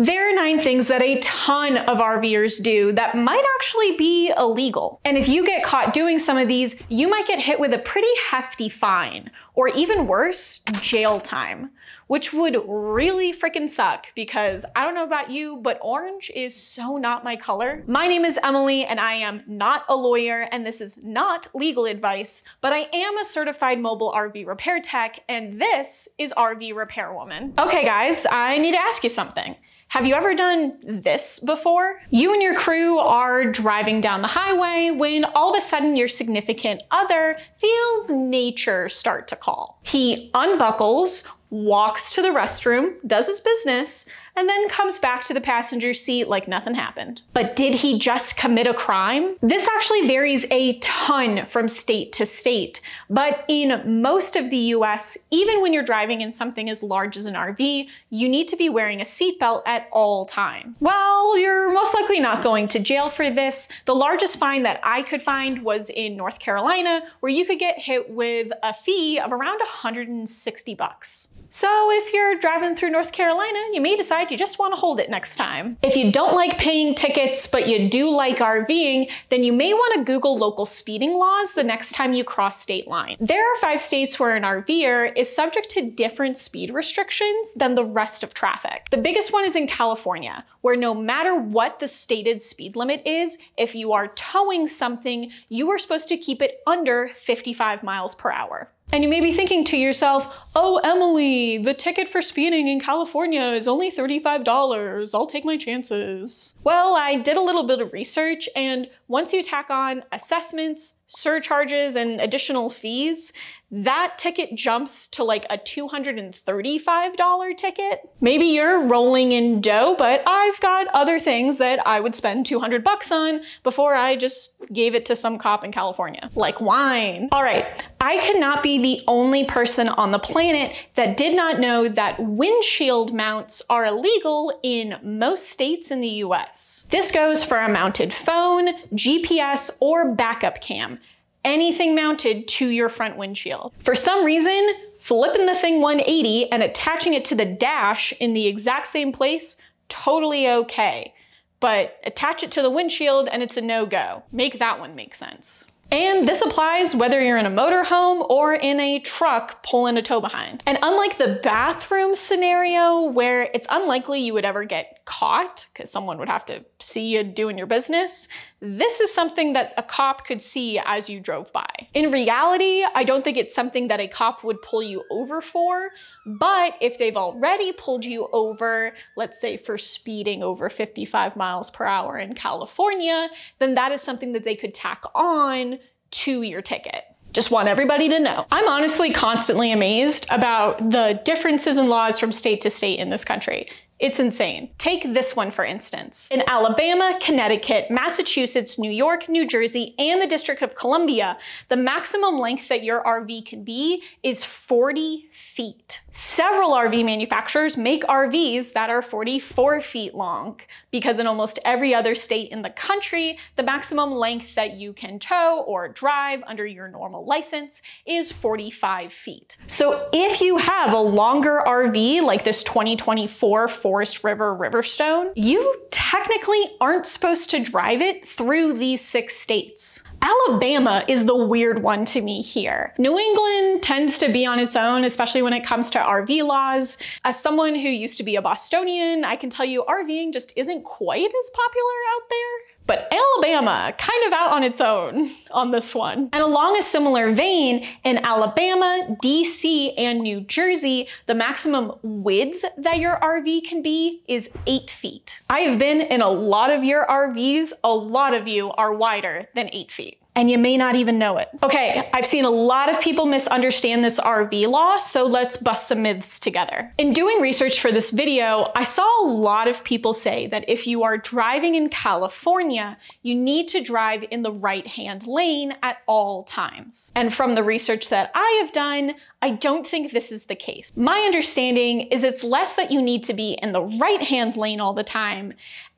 There are 9 things that a ton of RVers do that might actually be illegal. And if you get caught doing some of these, you might get hit with a pretty hefty fine, or even worse, jail time, which would really freaking suck because I don't know about you, but orange is so not my color. My name is Emily and I am not a lawyer and this is not legal advice, but I am a certified mobile RV repair tech and this is RV Repairwoman. Okay guys, I need to ask you something. Have you ever done this before? You and your crew are driving down the highway when all of a sudden your significant other feels nature start to call. He unbuckles, walks to the restroom, does his business, and then comes back to the passenger seat like nothing happened. But did he just commit a crime? This actually varies a ton from state to state, but in most of the US, even when you're driving in something as large as an RV, you need to be wearing a seatbelt at all times. Well, you're most likely not going to jail for this. The largest fine that I could find was in North Carolina, where you could get hit with a fee of around 160 bucks. So if you're driving through North Carolina, you may decide you just want to hold it next time. If you don't like paying tickets, but you do like RVing, then you may want to Google local speeding laws the next time you cross state line. There are 5 states where an RVer is subject to different speed restrictions than the rest of traffic. The biggest one is in California, where no matter what the stated speed limit is, if you are towing something, you are supposed to keep it under 55 miles per hour. And you may be thinking to yourself, oh, Emily, the ticket for speeding in California is only $35. I'll take my chances. Well, I did a little bit of research, and once you tack on assessments, surcharges, and additional fees, that ticket jumps to like a $235 ticket. Maybe you're rolling in dough, but I've got other things that I would spend 200 bucks on before I just gave it to some cop in California, like wine. All right, I could not be the only person on the planet that did not know that windshield mounts are illegal in most states in the US. This goes for a mounted phone, GPS, or backup cam. Anything mounted to your front windshield. For some reason, flipping the thing 180 and attaching it to the dash in the exact same place, totally okay. But attach it to the windshield and it's a no-go. Make that one make sense. And this applies whether you're in a motorhome or in a truck pulling a tow behind. And unlike the bathroom scenario where it's unlikely you would ever get caught because someone would have to see you doing your business, this is something that a cop could see as you drove by. In reality, I don't think it's something that a cop would pull you over for, but if they've already pulled you over, let's say for speeding over 55 miles per hour in California, then that is something that they could tack on to your ticket. Just want everybody to know. I'm honestly constantly amazed about the differences in laws from state to state in this country. It's insane. Take this one, for instance. In Alabama, Connecticut, Massachusetts, New York, New Jersey, and the District of Columbia, the maximum length that your RV can be is 40 feet. Several RV manufacturers make RVs that are 44 feet long, because in almost every other state in the country, the maximum length that you can tow or drive under your normal license is 45 feet. So if you have a longer RV like this 2024 Forest River Riverstone, you technically aren't supposed to drive it through these 6 states. Alabama is the weird one to me here. New England tends to be on its own, especially when it comes to RV laws. As someone who used to be a Bostonian, I can tell you RVing just isn't quite as popular out there. But Alabama, kind of out on its own on this one. And along a similar vein, in Alabama, DC, and New Jersey, the maximum width that your RV can be is 8 feet. I've been in a lot of your RVs. A lot of you are wider than 8 feet. And you may not even know it. Okay, I've seen a lot of people misunderstand this RV law, so let's bust some myths together. In doing research for this video, I saw a lot of people say that if you are driving in California, you need to drive in the right-hand lane at all times. And from the research that I have done, I don't think this is the case. My understanding is it's less that you need to be in the right-hand lane all the time,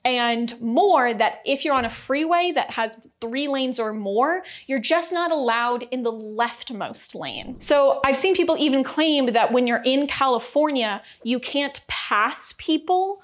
and more that if you're on a freeway that has 3 lanes or more, you're just not allowed in the leftmost lane. So I've seen people even claim that when you're in California, you can't pass people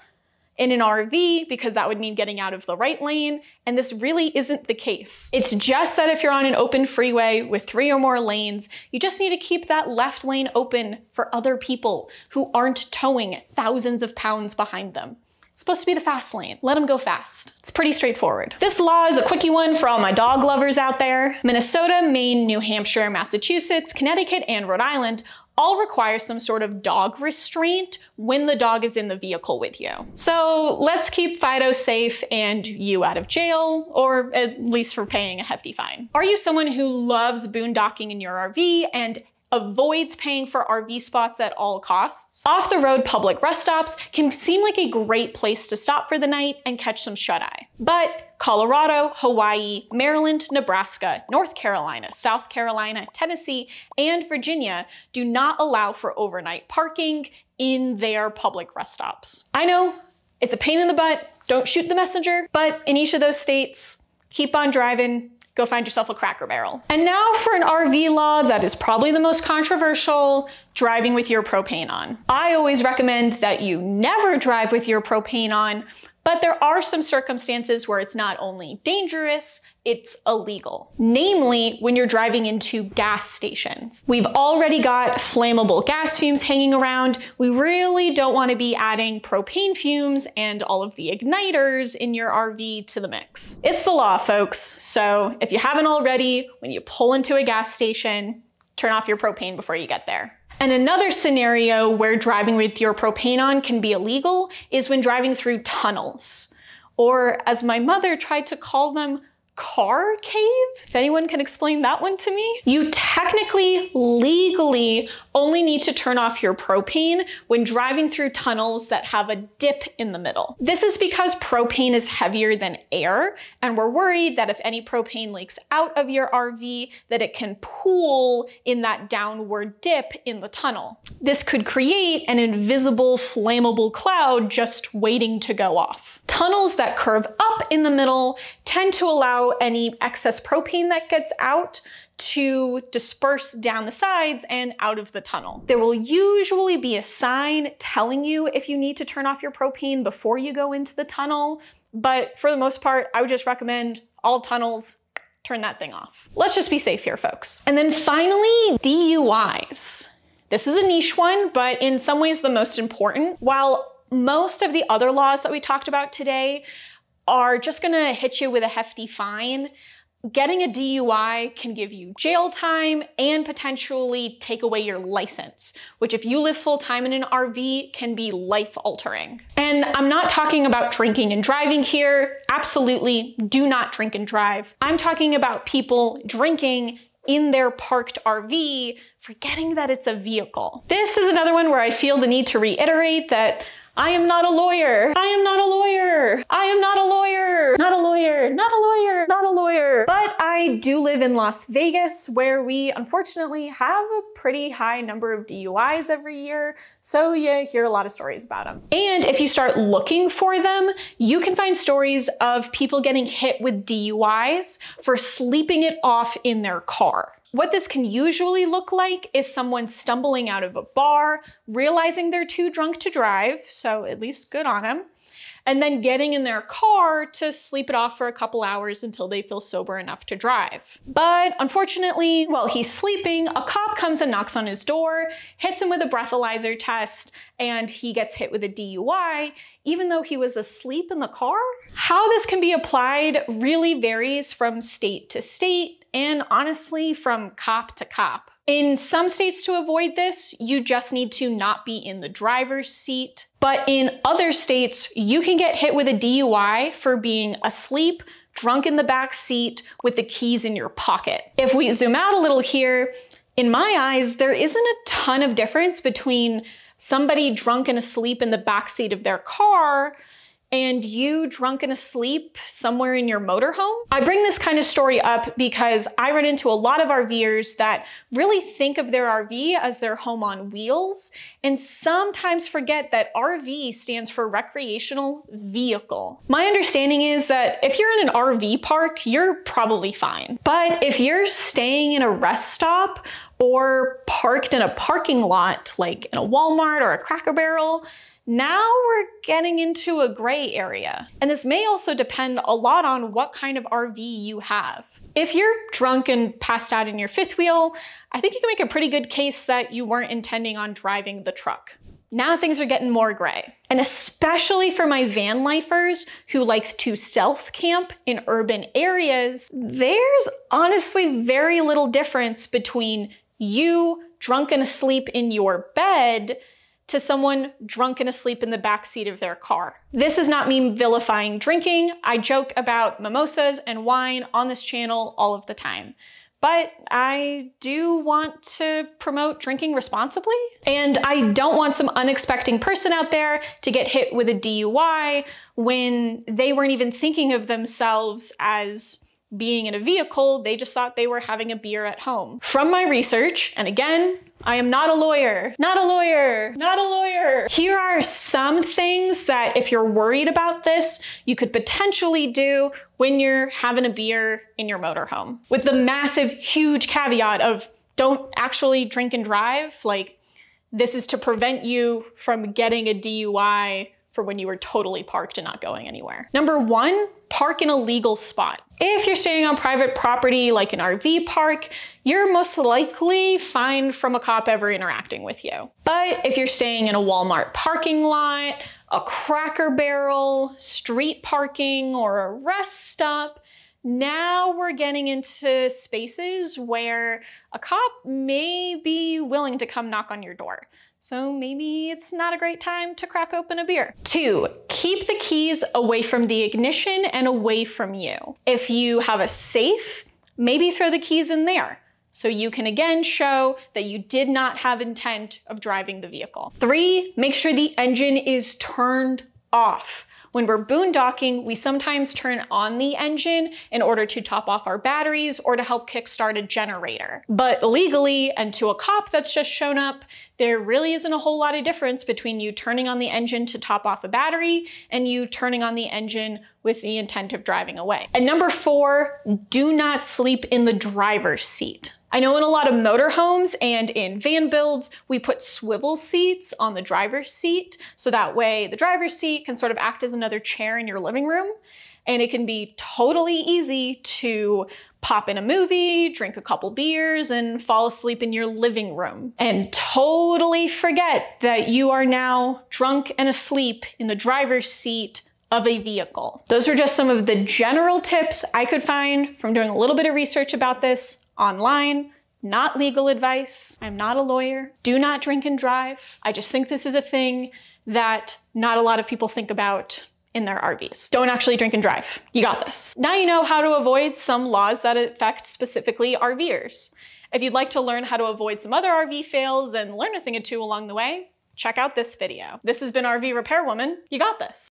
in an RV because that would mean getting out of the right lane, and this really isn't the case. It's just that if you're on an open freeway with 3 or more lanes, you just need to keep that left lane open for other people who aren't towing thousands of pounds behind them. It's supposed to be the fast lane. Let them go fast. It's pretty straightforward. This law is a quickie one for all my dog lovers out there. Minnesota, Maine, New Hampshire, Massachusetts, Connecticut, and Rhode Island all require some sort of dog restraint when the dog is in the vehicle with you. So let's keep Fido safe and you out of jail, or at least for paying a hefty fine. Are you someone who loves boondocking in your RV and avoids paying for RV spots at all costs? Off-the-road public rest stops can seem like a great place to stop for the night and catch some shut-eye. But Colorado, Hawaii, Maryland, Nebraska, North Carolina, South Carolina, Tennessee, and Virginia do not allow for overnight parking in their public rest stops. I know, it's a pain in the butt, don't shoot the messenger, but in each of those states, keep on driving, go find yourself a Cracker Barrel. And now for an RV law that is probably the most controversial, driving with your propane on. I always recommend that you never drive with your propane on, but there are some circumstances where it's not only dangerous, it's illegal. Namely, when you're driving into gas stations. We've already got flammable gas fumes hanging around. We really don't want to be adding propane fumes and all of the igniters in your RV to the mix. It's the law, folks. So if you haven't already, when you pull into a gas station, turn off your propane before you get there. And another scenario where driving with your propane on can be illegal is when driving through tunnels, or as my mother tried to call them, car cave? If anyone can explain that one to me. You technically, legally, only need to turn off your propane when driving through tunnels that have a dip in the middle. This is because propane is heavier than air, and we're worried that if any propane leaks out of your RV, that it can pool in that downward dip in the tunnel. This could create an invisible, flammable cloud just waiting to go off. Tunnels that curve up in the middle tend to allow any excess propane that gets out to disperse down the sides and out of the tunnel. There will usually be a sign telling you if you need to turn off your propane before you go into the tunnel, but for the most part, I would just recommend all tunnels, turn that thing off. Let's just be safe here, folks. And then finally, DUIs. This is a niche one, but in some ways the most important. While most of the other laws that we talked about today are just gonna hit you with a hefty fine, getting a DUI can give you jail time and potentially take away your license, which if you live full-time in an RV can be life-altering. And I'm not talking about drinking and driving here. Absolutely do not drink and drive. I'm talking about people drinking in their parked RV, forgetting that it's a vehicle. This is another one where I feel the need to reiterate that I am not a lawyer. I am not a lawyer. I am not a lawyer. Not a lawyer. Not a lawyer. Not a lawyer. But I do live in Las Vegas, where we unfortunately have a pretty high number of DUIs every year. So you hear a lot of stories about them. And if you start looking for them, you can find stories of people getting hit with DUIs for sleeping it off in their car. What this can usually look like is someone stumbling out of a bar, realizing they're too drunk to drive, so at least good on them, and then getting in their car to sleep it off for a couple hours until they feel sober enough to drive. But unfortunately, while he's sleeping, a cop comes and knocks on his door, hits him with a breathalyzer test, and he gets hit with a DUI, even though he was asleep in the car. How this can be applied really varies from state to state, and honestly, from cop to cop. In some states, to avoid this, you just need to not be in the driver's seat. But in other states, you can get hit with a DUI for being asleep, drunk in the back seat with the keys in your pocket. If we zoom out a little here, in my eyes, there isn't a ton of difference between somebody drunk and asleep in the backseat of their car and you drunk and asleep somewhere in your motorhome. I bring this kind of story up because I run into a lot of RVers that really think of their RV as their home on wheels and sometimes forget that RV stands for recreational vehicle. My understanding is that if you're in an RV park, you're probably fine. But if you're staying in a rest stop or parked in a parking lot, like in a Walmart or a Cracker Barrel, Now we're getting into a gray area. And this may also depend a lot on what kind of RV you have. If you're drunk and passed out in your fifth wheel, I think you can make a pretty good case that you weren't intending on driving the truck. Now things are getting more gray. And especially for my van lifers who like to stealth camp in urban areas, there's honestly very little difference between you drunk and asleep in your bed to someone drunk and asleep in the backseat of their car. This is not me vilifying drinking. I joke about mimosas and wine on this channel all of the time. But I do want to promote drinking responsibly. And I don't want some unexpected person out there to get hit with a DUI when they weren't even thinking of themselves as being in a vehicle. They just thought they were having a beer at home. From my research, and again, I am not a lawyer, not a lawyer, not a lawyer. Here are some things that if you're worried about this, you could potentially do when you're having a beer in your motorhome. With the massive, huge caveat of don't actually drink and drive. Like, this is to prevent you from getting a DUI for when you were totally parked and not going anywhere. Number one, park in a legal spot. If you're staying on private property like an RV park, you're most likely fined from a cop ever interacting with you. But if you're staying in a Walmart parking lot, a Cracker Barrel, street parking, or a rest stop, now we're getting into spaces where a cop may be willing to come knock on your door. So maybe it's not a great time to crack open a beer. 2, keep the keys away from the ignition and away from you. If you have a safe, maybe throw the keys in there, so you can again show that you did not have intent of driving the vehicle. 3, make sure the engine is turned off. When we're boondocking, we sometimes turn on the engine in order to top off our batteries or to help kickstart a generator. But legally, and to a cop that's just shown up, there really isn't a whole lot of difference between you turning on the engine to top off a battery and you turning on the engine with the intent of driving away. And number 4, do not sleep in the driver's seat. I know in a lot of motorhomes and in van builds, we put swivel seats on the driver's seat, so that way the driver's seat can sort of act as another chair in your living room. And it can be totally easy to pop in a movie, drink a couple beers, and fall asleep in your living room. And totally forget that you are now drunk and asleep in the driver's seat of a vehicle. Those are just some of the general tips I could find from doing a little bit of research about this online. Not legal advice. I'm not a lawyer. Do not drink and drive. I just think this is a thing that not a lot of people think about in their RVs. Don't actually drink and drive. You got this. Now you know how to avoid some laws that affect specifically RVers. If you'd like to learn how to avoid some other RV fails and learn a thing or two along the way, check out this video. This has been RV Repairwoman. You got this.